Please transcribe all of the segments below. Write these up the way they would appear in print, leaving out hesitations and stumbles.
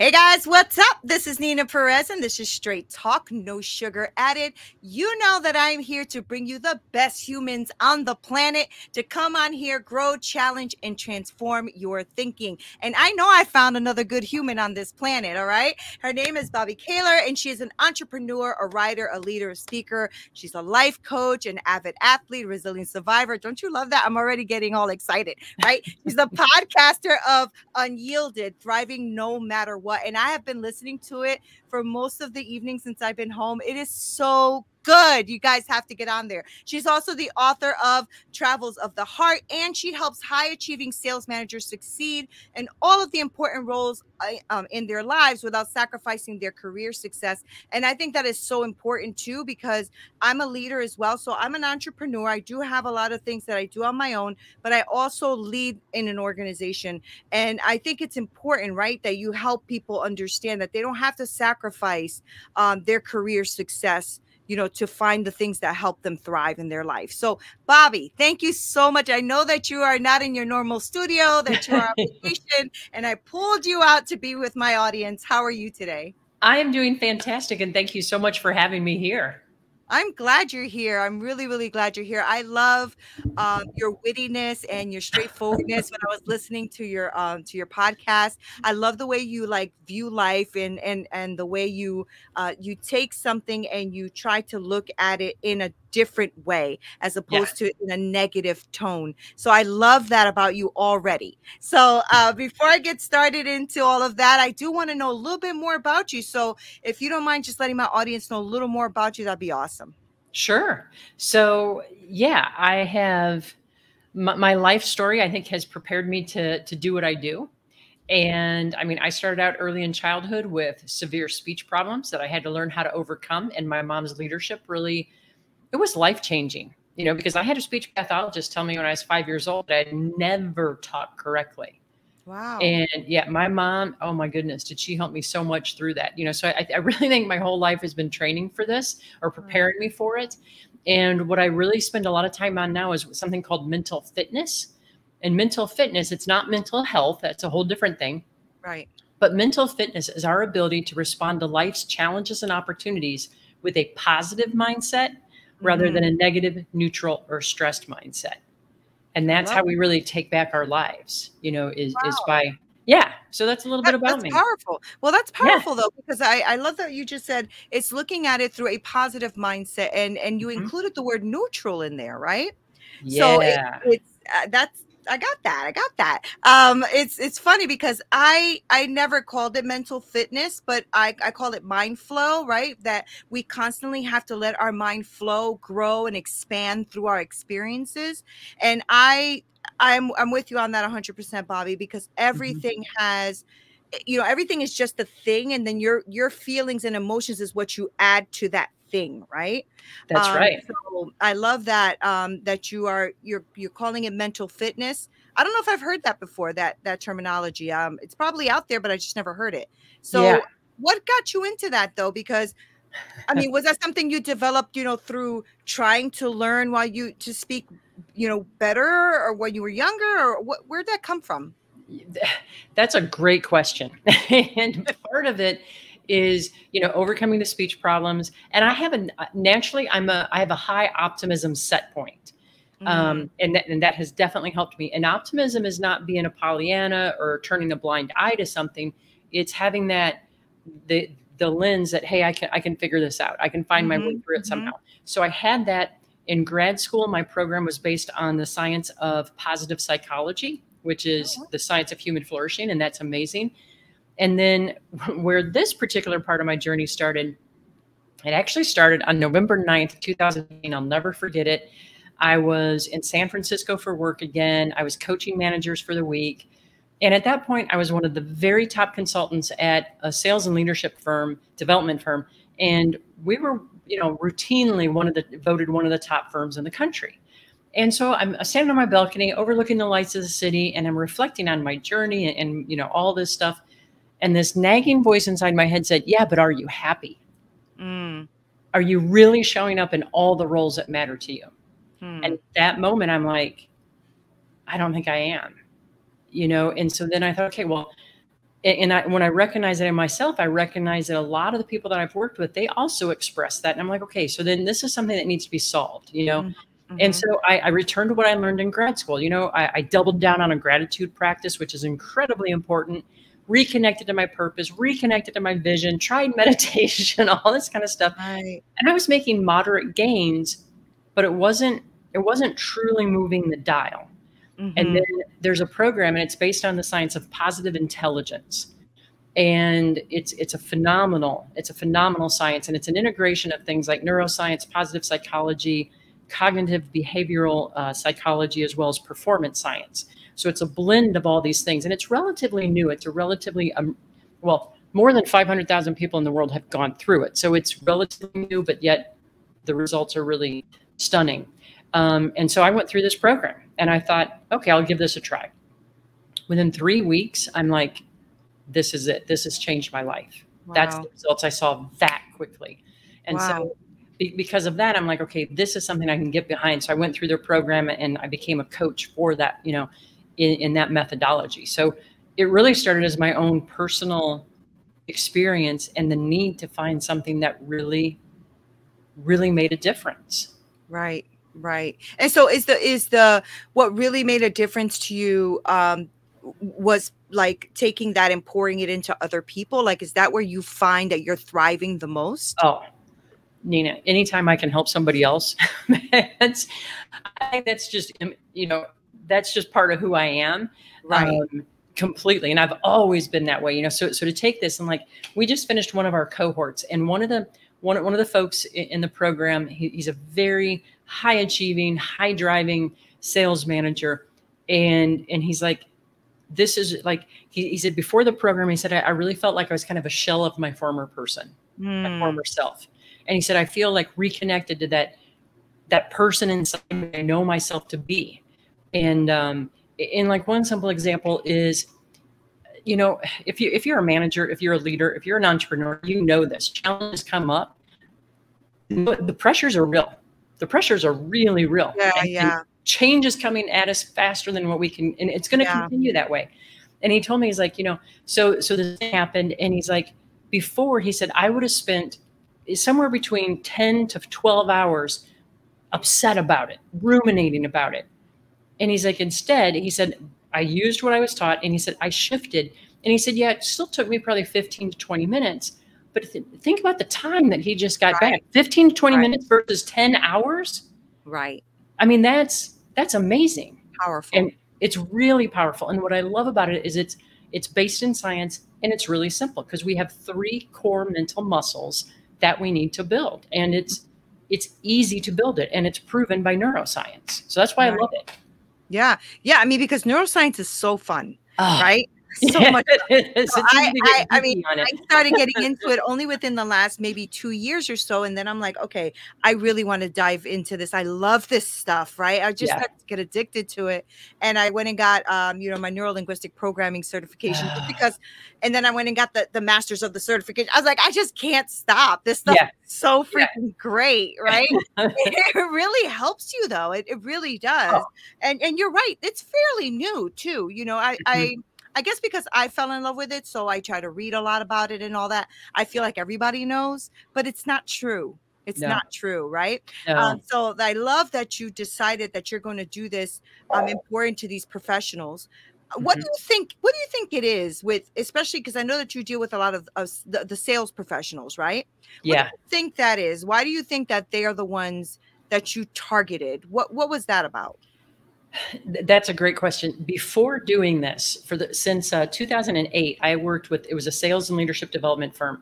Hey guys, what's up? This is Neena Perez, and this is Straight Talk, No Sugar Added. You know that I'm here to bring you the best humans on the planet to come on here, grow, challenge, and transform your thinking. And I know I found another good human on this planet, all right? Her name is Bobbi Kahler, and she is an entrepreneur, a writer, a leader, a speaker. She's a life coach, an avid athlete, resilient survivor. Don't you love that? I'm already getting all excited, right? She's the podcaster of Unyielded, Thriving No Matter What. And I have been listening to it for most of the evening since I've been home. It is so good. You guys have to get on there. She's also the author of Travels of the Heart, and she helps high achieving sales managers succeed in all of the important roles in their lives without sacrificing their career success. And I think that is so important too, because I'm a leader as well. So I'm an entrepreneur. I do have a lot of things that I do on my own, but I also lead in an organization. And I think it's important, right, that you help people understand that they don't have to sacrifice their career success, you know, to find the things that help them thrive in their life. So, Bobbi, thank you so much. I know that you are not in your normal studio, that you are on vacation, and I pulled you out to be with my audience. How are you today? I am doing fantastic, and thank you so much for having me here. I'm glad you're here. I'm really, really glad you're here. I love your wittiness and your straightforwardness. When I was listening to your podcast, I love the way you like view life and the way you take something and you try to look at it in a different way as opposed to in a negative tone. So I love that about you already. So before I get started into all of that, I do want to know a little bit more about you. So if you don't mind just letting my audience know a little more about you, that'd be awesome. Sure. So yeah, I have my life story, I think, has prepared me to do what I do. And I mean, I started out early in childhood with severe speech problems that I had to learn how to overcome. And my mom's leadership really, it was life-changing, you know, because I had a speech pathologist tell me when I was 5 years old that I'd never talked correctly. Wow. And yeah, my mom, oh my goodness, did she help me so much through that? You know, so I really think my whole life has been training for this or preparing me for it. And what I really spend a lot of time on now is something called mental fitness. And mental fitness, it's not mental health. That's a whole different thing. Right. But mental fitness is our ability to respond to life's challenges and opportunities with a positive mindset rather than a negative, neutral, or stressed mindset. And that's how we really take back our lives, you know, is by, so that's a little bit about me. That's powerful. Well, that's powerful though, because I love that you just said it's looking at it through a positive mindset, and you included the word neutral in there, right? Yeah. So it's I got that. It's funny because I never called it mental fitness, but I call it mind flow, right? That we constantly have to let our mind flow, grow, and expand through our experiences. And I'm with you on that 100%, Bobbi, because everything has, you know, everything is just a thing, and then your feelings and emotions is what you add to that thing, right? That's right. So I love that that you're calling it mental fitness. I don't know if I've heard that before, that terminology. It's probably out there, but I just never heard it. So what got you into that though? Because I mean, was that something you developed, you know, through trying to learn to speak, you know, better, or when you were younger, or where'd that come from? That's a great question. And part of it is, you know, overcoming the speech problems. And I have I have a high optimism set point. And that has definitely helped me. And optimism is not being a Pollyanna or turning a blind eye to something. It's having the lens that, hey, I can figure this out. I can find my way through it somehow. So I had that in grad school. My program was based on the science of positive psychology, which is the science of human flourishing. And that's amazing. And then where this particular part of my journey started, it actually started on November 9th, 2018. I'll never forget it. I was in San Francisco for work again. I was coaching managers for the week. And at that point, I was one of the very top consultants at a sales and leadership firm, development firm. And we were, you know, routinely voted one of the top firms in the country. And so I'm standing on my balcony overlooking the lights of the city, and I'm reflecting on my journey and you know, all this stuff. And this nagging voice inside my head said, yeah, but are you happy? Are you really showing up in all the roles that matter to you? And at that moment, I'm like, I don't think I am, you know? And so then I thought, okay, well, when I recognize it in myself, I recognize that a lot of the people that I've worked with, they also express that. And I'm like, okay, so then this is something that needs to be solved, you know? And so I returned to what I learned in grad school. You know, I doubled down on a gratitude practice, which is incredibly important, reconnected to my purpose, reconnected to my vision, tried meditation, all this kind of stuff. Right. And I was making moderate gains, but it wasn't truly moving the dial. And then there's a program, and it's based on the science of positive intelligence. And it's a phenomenal science. And it's an integration of things like neuroscience, positive psychology, cognitive behavioral psychology, as well as performance science. So it's a blend of all these things. And it's relatively new. It's a relatively, well, more than 500,000 people in the world have gone through it. So it's relatively new, but yet the results are really stunning. And so I went through this program and I thought, okay, I'll give this a try. Within 3 weeks, I'm like, this is it. This has changed my life. Wow. That's the results I saw that quickly. And so because of that, I'm like, okay, this is something I can get behind. So I went through their program and I became a coach for that, you know, in that methodology. So it really started as my own personal experience and the need to find something that really, really made a difference. Right. Right. And so is the what really made a difference to you was like taking that and pouring it into other people? Like, is that where you find that you're thriving the most? Oh, Neena, anytime I can help somebody else, I think that's just, you know, that's just part of who I am. Right. Completely. And I've always been that way, you know, so to take this and like, we just finished one of our cohorts and one of the folks in the program, he's a very high achieving, high driving sales manager. And he's like, this is like, he said before the program, he said, I really felt like I was kind of a shell of my former person, my former self. And he said, I feel like reconnected to that person inside me I know myself to be. And like one simple example is, you know, if you're a manager, if you're a leader, if you're an entrepreneur, you know this. Challenges come up. The pressures are real. The pressures are really real. And change is coming at us faster than what we can, and it's going to continue that way. And he told me, he's like, you know, so this thing happened, and he's like, before, he said, I would have spent somewhere between 10 to 12 hours upset about it, ruminating about it. And he's like, instead, he said, I used what I was taught, and he said, I shifted. And he said, yeah, it still took me probably 15 to 20 minutes. But think about the time that he just got back. 15 to 20 minutes versus 10 hours. Right. I mean, that's amazing. Powerful. And it's really powerful. And what I love about it is it's based in science, and it's really simple because we have 3 core mental muscles that we need to build. And it's easy to build it, and it's proven by neuroscience. So that's why I love it. Yeah. Yeah. I mean, because neuroscience is so fun, right? So much. So I mean, I started getting into it only within the last maybe 2 years or so. And then I'm like, okay, I really want to dive into this. I love this stuff, right? I just started to get addicted to it. And I went and got, you know, my neuro-linguistic programming certification just because, and then I went and got the masters of the certification. I was like, I just can't stop. This stuff is so freaking great, right? It really helps you though. It really does. And you're right. It's fairly new too. You know, I guess because I fell in love with it, so I try to read a lot about it and all that. I feel like everybody knows, but it's not true. It's not true, right? So I love that you decided that you're going to do this important to these professionals. What do you think? What do you think it is with, especially because I know that you deal with a lot of the sales professionals, right? What do you think that is? Why do you think that they are the ones that you targeted? What was that about? That's a great question. Before doing this, since 2008, I worked with, it was a sales and leadership development firm,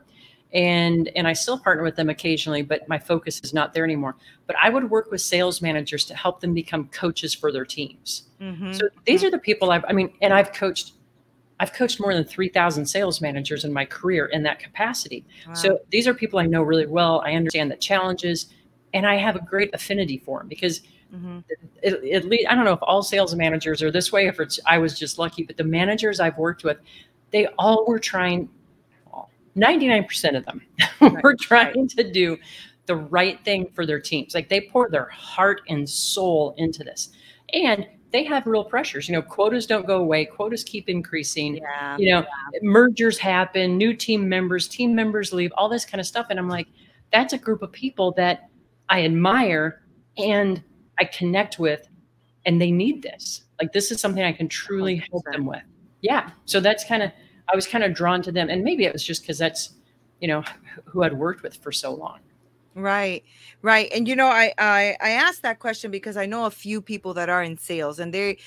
and I still partner with them occasionally, but my focus is not there anymore. But I would work with sales managers to help them become coaches for their teams. So these are the people I've coached more than 3,000 sales managers in my career in that capacity. Wow. So these are people I know really well. I understand the challenges, and I have a great affinity for them because at least, I don't know if all sales managers are this way, if I was just lucky, but the managers I've worked with, they all were trying, 99% of them were trying to do the right thing for their teams. Like they pour their heart and soul into this. And they have real pressures. Quotas don't go away. Quotas keep increasing. Yeah. Mergers happen, new team members leave, all this kind of stuff. And I'm like, that's a group of people that I admire and I connect with, and they need this. Like, this is something I can truly help 100%. them with. Yeah. So I was kind of drawn to them. And maybe it was just because that's, who I'd worked with for so long. Right, right. And I asked that question because I know a few people that are in sales, and they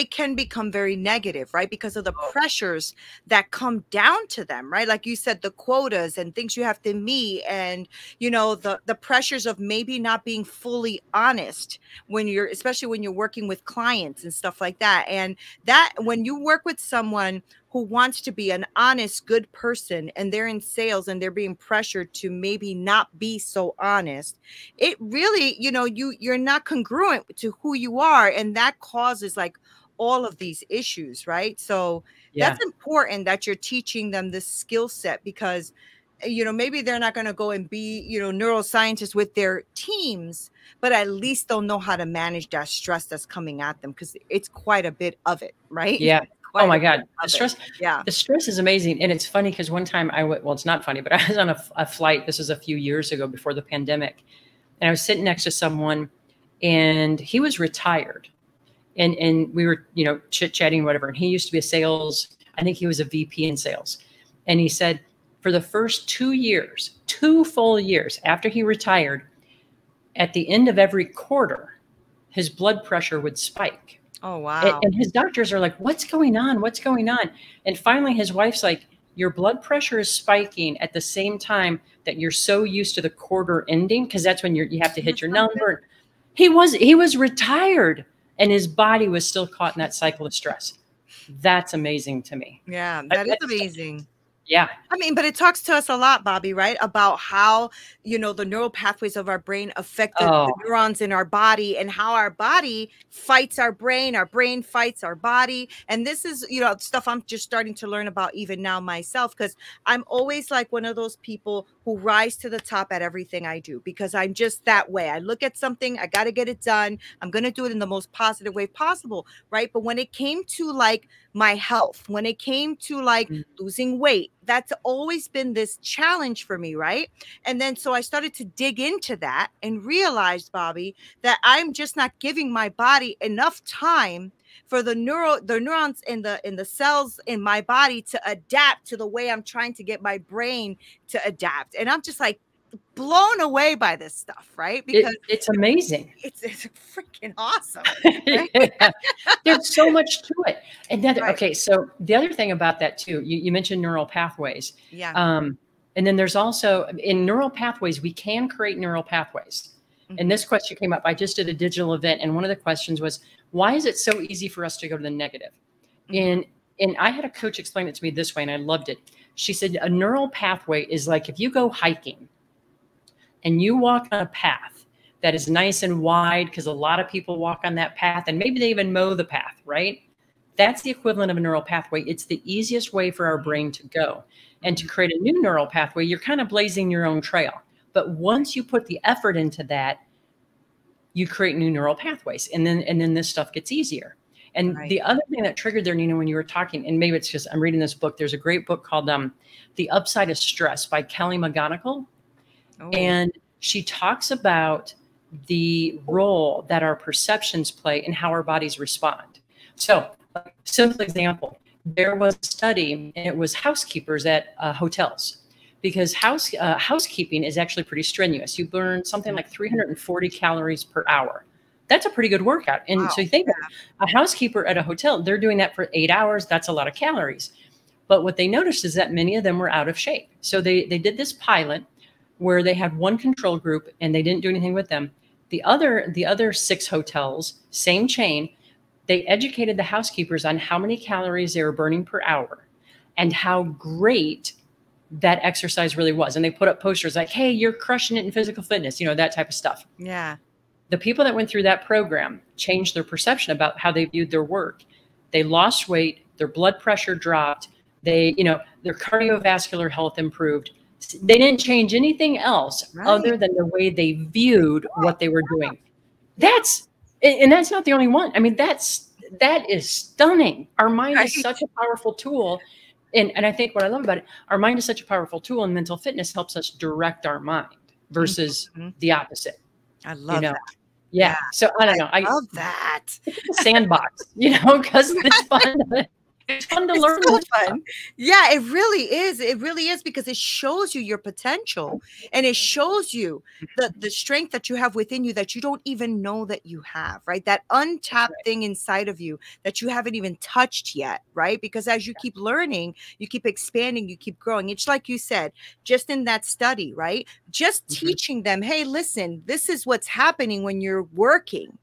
can become very negative, right? Because of the pressures that come down to them, right? Like you said, the quotas and things you have to meet, and the pressures of maybe not being fully honest especially when you're working with clients and stuff like that. And that when you work with someone who wants to be an honest, good person, and they're in sales and they're being pressured to maybe not be so honest, it really, you're not congruent to who you are. And that causes like all of these issues, right? So that's important that you're teaching them this skill set, because maybe they're not going to go and be, neuroscientists with their teams, but at least they'll know how to manage that stress that's coming at them, because it's quite a bit of it, right? Yeah. Oh my God. The stress. Yeah. The stress is amazing. And it's funny because one time well, it's not funny, but I was on a flight. This was a few years ago before the pandemic. And I was sitting next to someone, and he was retired, and we were, chit chatting, whatever. And he used to be I think he was a VP in sales. And he said for the first 2 full years after he retired, at the end of every quarter, his blood pressure would spike. Oh, wow. And his doctors are like, what's going on? What's going on? And finally, his wife's like, your blood pressure is spiking at the same time that you're so used to the quarter ending, because that's when you have to hit your number. He was retired, and his body was still caught in that cycle of stress. That's amazing to me. Yeah, that is amazing. Yeah. I mean, but it talks to us a lot, Bobbi, right? About how, the neural pathways of our brain affect the neurons in our body, and how our body fights our brain fights our body. And this is, stuff I'm just starting to learn about even now myself, because I'm always like one of those people who rise to the top at everything I do, because I'm just that way. I look at something, I got to get it done. I'm going to do it in the most positive way possible, right? But when it came to like my health, when it came to like losing weight, that's always been this challenge for me, right? And then so I started to dig into that and realized, Bobbi, that I'm just not giving my body enough time for the neurons in the cells in my body to adapt to the way I'm trying to get my brain to adapt. And I'm just like blown away by this stuff, right? Because it's amazing. It's freaking awesome. Right? Yeah. There's so much to it. And then, okay, so the other thing about that too, you mentioned neural pathways. Yeah. And then there's also, in neural pathways, we can create neural pathways. And this question came up. I just did a digital event, and one of the questions was, why is it so easy for us to go to the negative? And I had a coach explain it to me this way, and I loved it. She said, a neural pathway is like if you go hiking and you walk on a path that is nice and wide, because a lot of people walk on that path, and maybe they even mow the path, right? That's the equivalent of a neural pathway. It's the easiest way for our brain to go. And to create a new neural pathway, you're kind of blazing your own trail. But once you put the effort into that, you create new neural pathways, and then this stuff gets easier. And the other thing that triggered there, Neena, when you were talking, and maybe it's just I'm reading this book. There's a great book called The Upside of Stress by Kelly McGonigal. Oh. And she talks about the role that our perceptions play and how our bodies respond. So, simple example, there was a study, and it was housekeepers at hotels, because housekeeping is actually pretty strenuous. You burn something like 340 calories per hour. That's a pretty good workout. And so you think a housekeeper at a hotel, they're doing that for 8 hours. That's a lot of calories. But what they noticed is that many of them were out of shape. So they did this pilot where they had one control group and they didn't do anything with them. The other 6 hotels, same chain, they educated the housekeepers on how many calories they were burning per hour and how great that exercise really was. And they put up posters like, hey, you're crushing it in physical fitness, that type of stuff. Yeah. The people that went through that program changed their perception about how they viewed their work. They lost weight, their blood pressure dropped, their cardiovascular health improved. They didn't change anything else other than the way they viewed what they were doing. That's And that's not the only one. I mean, that is stunning. Our mind Right. is such a powerful tool. And I think what I love about it, our mind is such a powerful tool, and mental fitness helps us direct our mind versus the opposite. I love that. Yeah. So I don't know. I love that. Sandbox, because it's fun. It's fun to learn. So fun. Yeah, it really is. It really is, because it shows you your potential, and it shows you the strength that you have within you that you don't even know that you have, right? That untapped thing inside of you that you haven't even touched yet, right? Because as you keep learning, you keep expanding, you keep growing. It's like you said, just in that study, right? Just teaching them, hey, listen, this is what's happening when you're working.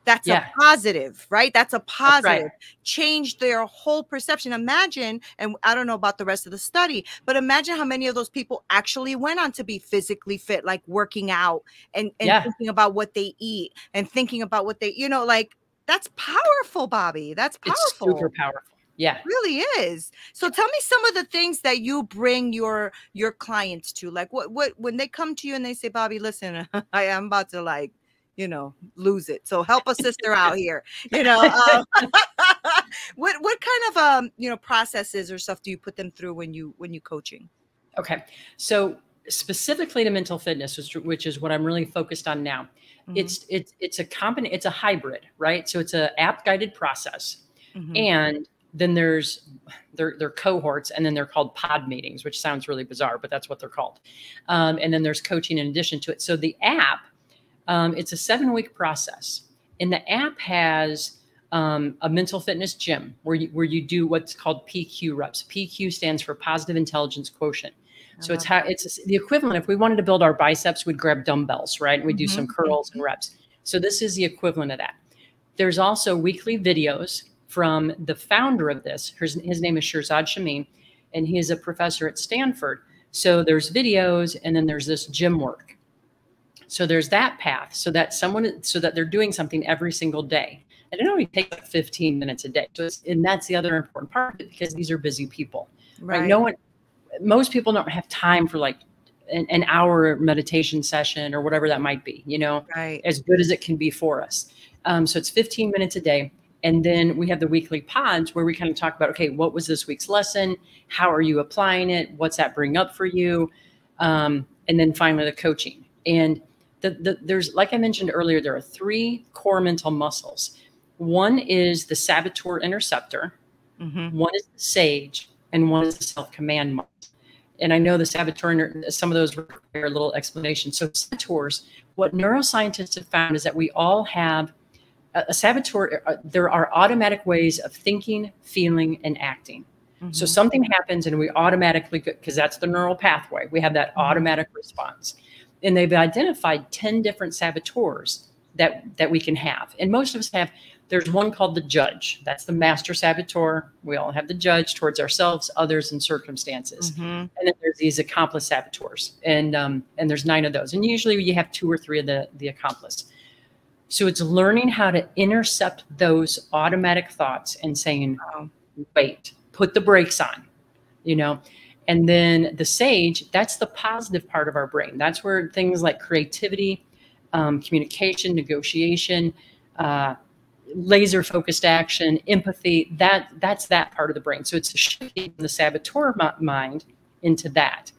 That's a positive, right? That's a positive. Change their whole perception. Imagine, and I don't know about the rest of the study, but imagine how many of those people actually went on to be physically fit, like working out and thinking about what they eat and thinking about what they, like, that's powerful, Bobbi. That's powerful. It's super powerful. Yeah. It really is. So tell me some of the things that you bring your clients to, like what when they come to you and they say, Bobbi, listen, I am about to lose it. So help a sister out here, what kind of, processes or stuff do you put them through when you coaching? Okay. So specifically to mental fitness, which is what I'm really focused on now. It's a hybrid, right? So it's an app guided process. And then there's they're cohorts, and then they're called pod meetings, which sounds really bizarre, but that's what they're called. And then there's coaching in addition to it. So the app, it's a 7-week process, and the app has a mental fitness gym where you do what's called PQ reps. PQ stands for positive intelligence quotient. So it's the equivalent. If we wanted to build our biceps, we'd grab dumbbells, right? We'd do some curls and reps. So this is the equivalent of that. There's also weekly videos from the founder of this. His name is Shirzad Chamine, and he is a professor at Stanford. So there's videos, and then there's this gym work. So there's that path, so that they're doing something every single day. And it only takes like 15 minutes a day. So and that's the other important part of it, because these are busy people, right? Most people don't have time for like an hour meditation session or whatever that might be, as good as it can be for us. So it's 15 minutes a day. And then we have the weekly pods where we kind of talk about, okay, what was this week's lesson? How are you applying it? What's that bring up for you? And then finally the coaching. And there's, like I mentioned earlier, there are 3 core mental muscles. One is the saboteur interceptor, one is the sage, and one is the self-command muscle. And I know the saboteur, some of those require a little explanation. So saboteurs, what neuroscientists have found is that we all have a saboteur. There are automatic ways of thinking, feeling, and acting. So something happens and we automatically, because that's the neural pathway, we have that automatic response. And they've identified 10 different saboteurs that we can have. And most of us have, there's one called the judge. That's the master saboteur. We all have the judge towards ourselves, others, and circumstances. And then there's these accomplice saboteurs. And there's 9 of those. And usually you have 2 or 3 of the accomplice. So it's learning how to intercept those automatic thoughts and saying, wait, put the brakes on, And then the sage, that's the positive part of our brain. That's where things like creativity, communication, negotiation, laser focused action, empathy, that's that part of the brain. So it's shifting the saboteur mind into that.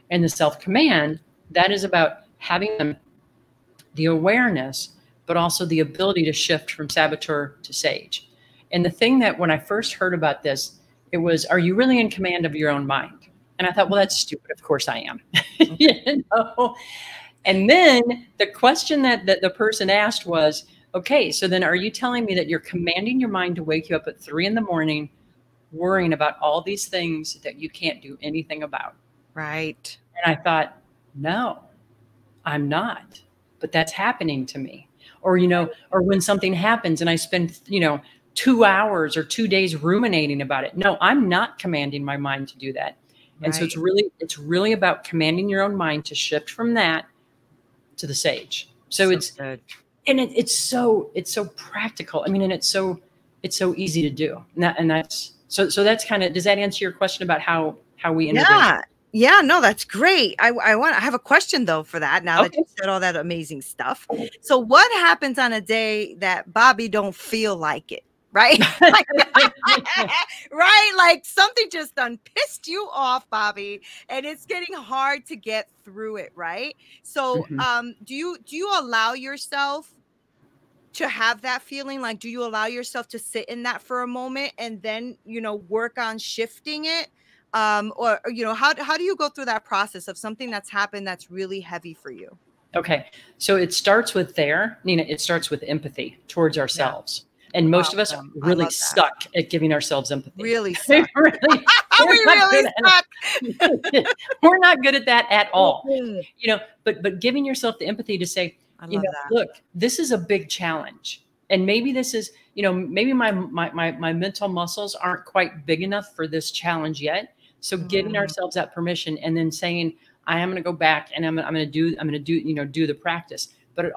And the self-command, that is about having the awareness, but also the ability to shift from saboteur to sage. And the thing that when I first heard about this, it was, are you really in command of your own mind? And I thought, well, that's stupid. Of course I am. And then the question that the person asked was, okay, so then are you telling me that you're commanding your mind to wake you up at 3 a.m, worrying about all these things that you can't do anything about? Right. And I thought, no, I'm not. But that's happening to me. Or, or when something happens and I spend, 2 hours or 2 days ruminating about it. No, I'm not commanding my mind to do that. And so it's really about commanding your own mind to shift from that to the sage. So it's good. And it's so practical. I mean, and it's so easy to do. And that's so that's kind of, does that answer your question about how we integrate? Yeah, no, that's great. I have a question though for that now that Okay. you said all that amazing stuff. So what happens on a day that Bobbi don't feel like it? Right? Like, right? Like something just done pissed you off, Bobbi, and it's getting hard to get through it, right? So Mhm. do you allow yourself to have that feeling? Like, do you allow yourself to sit in that for a moment and then, work on shifting it? Or how do you go through that process of something that's happened that's really heavy for you? Okay. So it starts with Nina, it starts with empathy towards Yeah. ourselves. And most of us Awesome. I really love that. suck at giving ourselves empathy. Really We suck. really, We we're not really good at suck. it. We're not good at that at all. Mm. But giving yourself the empathy to say, I love that. look, this is a big challenge. And maybe this is, maybe my mental muscles aren't quite big enough for this challenge yet. So giving Mm. ourselves that permission and then saying, I am going to go back and I'm going to do the practice. But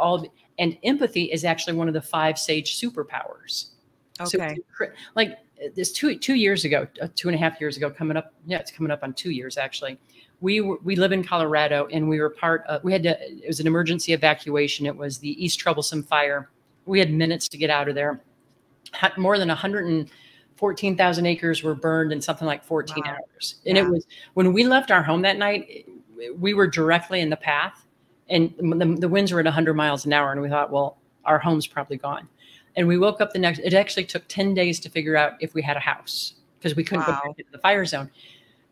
and empathy is actually one of the 5 sage superpowers. So Okay. like this 2 years ago, 2.5 years ago, coming up. Yeah, it's coming up on 2 years actually. We live in Colorado and we were it was an emergency evacuation. It was the East Troublesome fire. We had minutes to get out of there. More than 114,000 acres were burned in something like 14 Wow. hours. And Yeah. it was, when we left our home that night, we were directly in the path and the winds were at 100 miles an hour. And we thought, well, our home's probably gone. And we woke up it actually took 10 days to figure out if we had a house because we couldn't go back Wow. into the fire zone.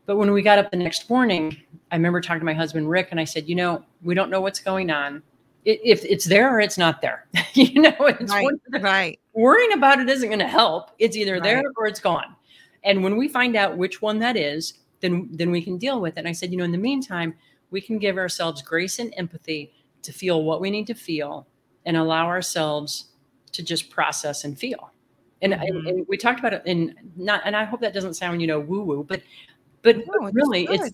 But when we got up the next morning, I remember talking to my husband, Rick, and I said, we don't know what's going on. If it's there or it's not there, it's Right. worrying about it isn't going to help. It's either there Right. or it's gone. And when we find out which one that is, then we can deal with it. And I said, in the meantime, we can give ourselves grace and empathy to feel what we need to feel and allow ourselves to just process and feel. And, Mhm. and we talked about it and I hope that doesn't sound, woo woo, but No, it's really good.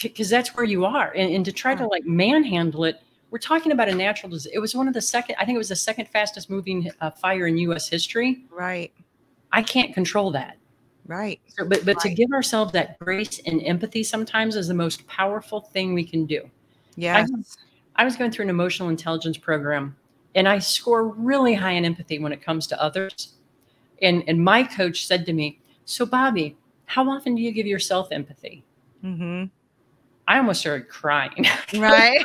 because that's where you are. And to try to like manhandle it, we're talking about a natural disaster. It was I think it was the second fastest moving fire in U.S. history. Right. I can't control that. Right. So, but to give ourselves that grace and empathy sometimes is the most powerful thing we can do. Yes. I was going through an emotional intelligence program and I score really high in empathy when it comes to others. And my coach said to me, so Bobbi, how often do you give yourself empathy? Mm-hmm. I almost started crying. Right.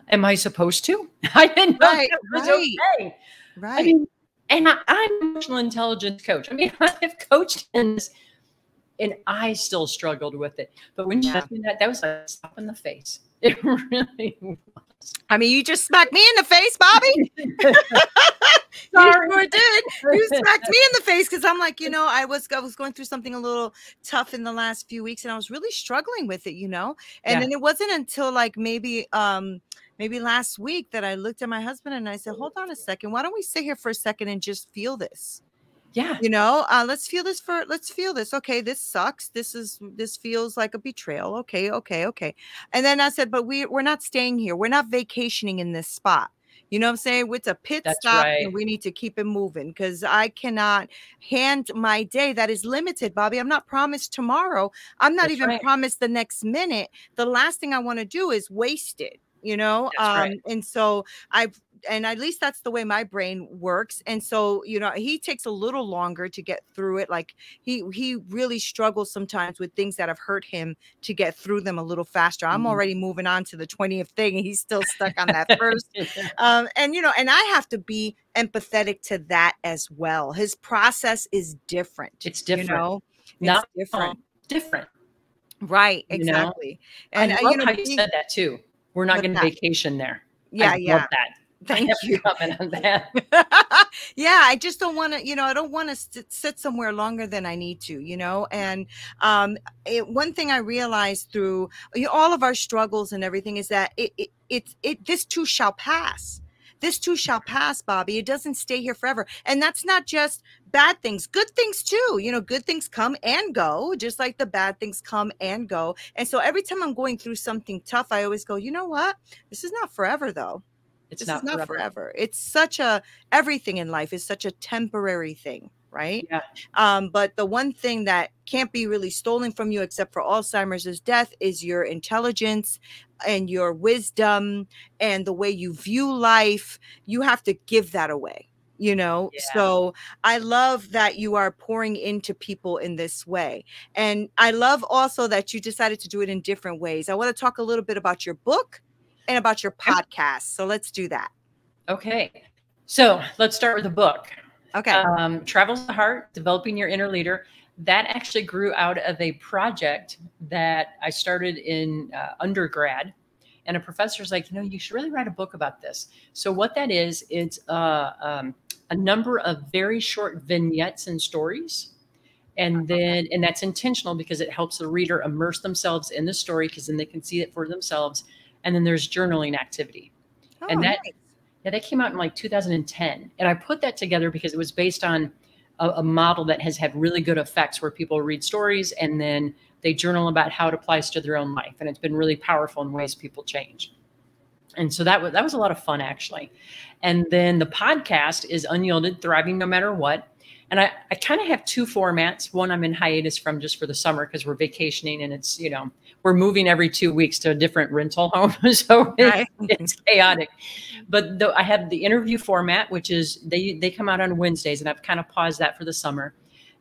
Am I supposed to? I didn't know Right. that was okay. Right. I mean, and I'm an emotional intelligence coach. I mean, I've coached in this and I still struggled with it. But when you asked me that was like a slap in the face. It really was. I mean, you just smacked me in the face, Bobbi. Sorry. You sure did. You smacked me in the face because I'm like, I was going through something a little tough in the last few weeks, and I was really struggling with it, And then it wasn't until like maybe last week that I looked at my husband and I said, "Hold on a second. Why don't we sit here for a second and just feel this?" Yeah. Let's feel this. Okay, this sucks. This feels like a betrayal. Okay. And then I said, but we're not staying here. We're not vacationing in this spot. You know what I'm saying? It's a pit That's stop right. and we need to keep it moving because I cannot hand my day that is limited, Bobbi. I'm not promised tomorrow. I'm not even promised the next minute. The last thing I want to do is waste it, That's right. And so and at least that's the way my brain works. And so, he takes a little longer to get through it. Like he really struggles sometimes with things that have hurt him to get through them a little faster. I'm already moving on to the 20th thing and he's still stuck on that first. And I have to be empathetic to that as well. His process is different. It's different. It's different. Different. Right. Exactly. And I love how you said that too. We're not going to vacation there. Yeah. I love that. Thank you. Comment on that. Yeah, I just don't want to, I don't want to sit somewhere longer than I need to, And one thing I realized through all of our struggles and everything is that this too shall pass. This too shall pass, Bobbi. It doesn't stay here forever. And that's not just bad things, good things too. Good things come and go, just like the bad things come and go. And so every time I'm going through something tough, I always go, you know what? This is not forever though. This is not forever. It's everything in life is such a temporary thing, right? Yeah. But the one thing that can't be really stolen from you except for Alzheimer's death is your intelligence and your wisdom and the way you view life. You have to give that away. Yeah. So I love that you are pouring into people in this way. And I love also that you decided to do it in different ways. I want to talk a little bit about your book and about your podcast. So let's do that. Okay. So let's start with the book. Okay. Travels the Heart, Developing Your Inner Leader. That actually grew out of a project that I started in undergrad. And a professor's like, you should really write a book about this. So what that is, it's a number of very short vignettes and stories. And that's intentional because it helps the reader immerse themselves in the story, because then they can see it for themselves. And then there's journaling activity. And that, nice. that came out in like 2010. And I put that together because it was based on a model that has had really good effects, where people read stories and then they journal about how it applies to their own life. And it's been really powerful in ways people change. And so that was a lot of fun, actually. And then the podcast is Unyielded, Thriving No Matter What. And I kind of have two formats. One I'm in hiatus from just for the summer because we're vacationing, and it's, we're moving every 2 weeks to a different rental home. So it's chaotic. But I have the interview format, which is they come out on Wednesdays, and I've kind of paused that for the summer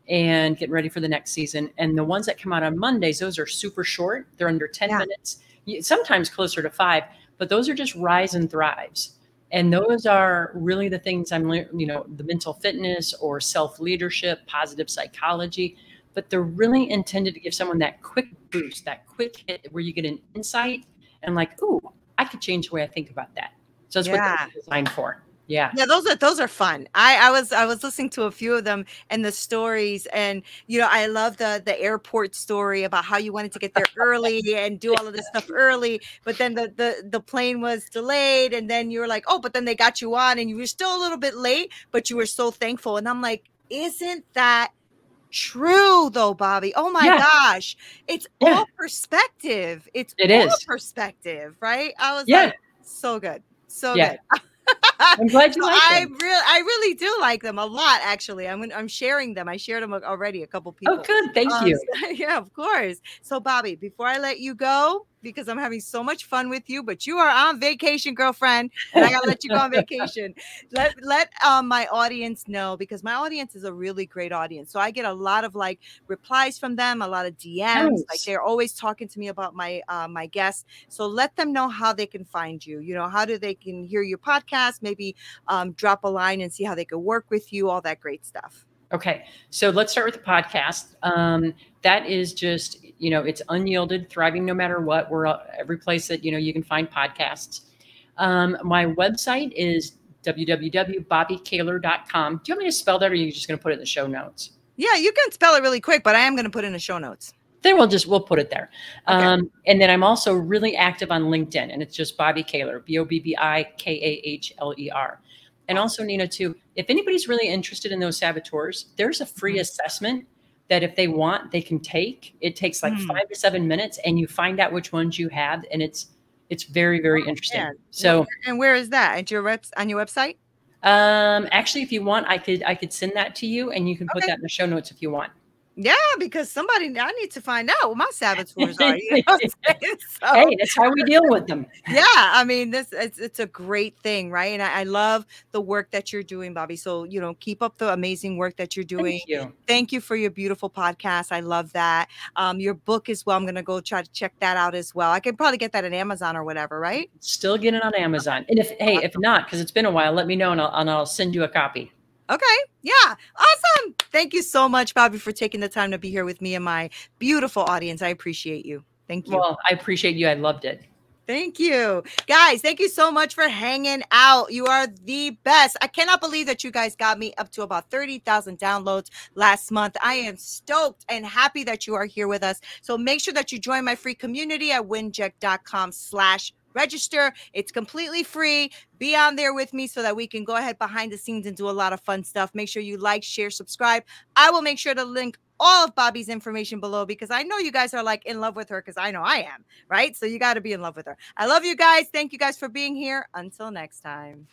and getting ready for the next season. And the ones that come out on Mondays, those are super short. They're under 10 minutes, sometimes closer to 5, but those are just rise and thrives. And those are really the things I'm learning, the mental fitness or self-leadership, positive psychology, but they're really intended to give someone that quick boost, that quick hit where you get an insight and like, ooh, I could change the way I think about that. So that's what they're designed for. Yeah. Yeah, those are fun. I was listening to a few of them and the stories, and I love the airport story about how you wanted to get there early and do all of this stuff early, but then the plane was delayed, and then you were like, oh, but then they got you on and you were still a little bit late, but you were so thankful. And I'm like, isn't that true though, Bobbi? Oh my gosh. It's all perspective. It is perspective, right? I was like, so good. So good. I'm glad you like them. I really do like them a lot, actually. I'm sharing them. I shared them already, a couple people. Oh, good. Thank you. Yeah, of course. So, Bobbi, before I let you go, because I'm having so much fun with you, but you are on vacation, girlfriend, and I gotta let you go on vacation. Let my audience know, because my audience is a really great audience. So I get a lot of replies from them, a lot of DMs. Nice. Like, they're always talking to me about my my guests. So let them know how they can find you. How they can hear your podcast, maybe drop a line and see how they can work with you, all that great stuff. Okay. So let's start with the podcast. That is just, it's Unyielded, Thriving No Matter What. We're every place that, you can find podcasts. My website is www.bobbikahler.com. Do you want me to spell that, or are you just going to put it in the show notes? Yeah, you can spell it really quick, but I am going to put it in the show notes. Then we'll put it there. Okay. And then I'm also really active on LinkedIn, and it's just Bobbi Kahler, BOBBIKAHLER. And also, Neena, too, if anybody's really interested in those saboteurs, there's a free assessment that if they want, they can take. It takes like 5 to 7 minutes, and you find out which ones you have, and it's very, very interesting. Yeah. So, and where is that? At your on your website? Actually, if you want, I could send that to you, and you can put that in the show notes if you want. Yeah, because I need to find out what my saboteurs are. Hey, that's how we deal with them. Yeah, I mean, it's a great thing, right? And I love the work that you're doing, Bobbi. So, keep up the amazing work that you're doing. Thank you. Thank you for your beautiful podcast. I love that. Your book as well. I'm going to go try to check that out as well. I can probably get that on Amazon or whatever, right? Still get it on Amazon. And if not, because it's been a while, let me know and I'll send you a copy. Okay. Yeah. Awesome. Thank you so much, Bobbi, for taking the time to be here with me and my beautiful audience. I appreciate you. Thank you. Well, I appreciate you. I loved it. Thank you. Guys, thank you so much for hanging out. You are the best. I cannot believe that you guys got me up to about 30,000 downloads last month. I am stoked and happy that you are here with us. So make sure that you join my free community at winject.com/register. It's completely free. Be on there with me so that we can go ahead behind the scenes and do a lot of fun stuff. Make sure you like, share, subscribe. I will make sure to link all of Bobbi's information below, because I know you guys are in love with her, because I know I am, right? So you got to be in love with her. I love you guys. Thank you guys for being here. Until next time.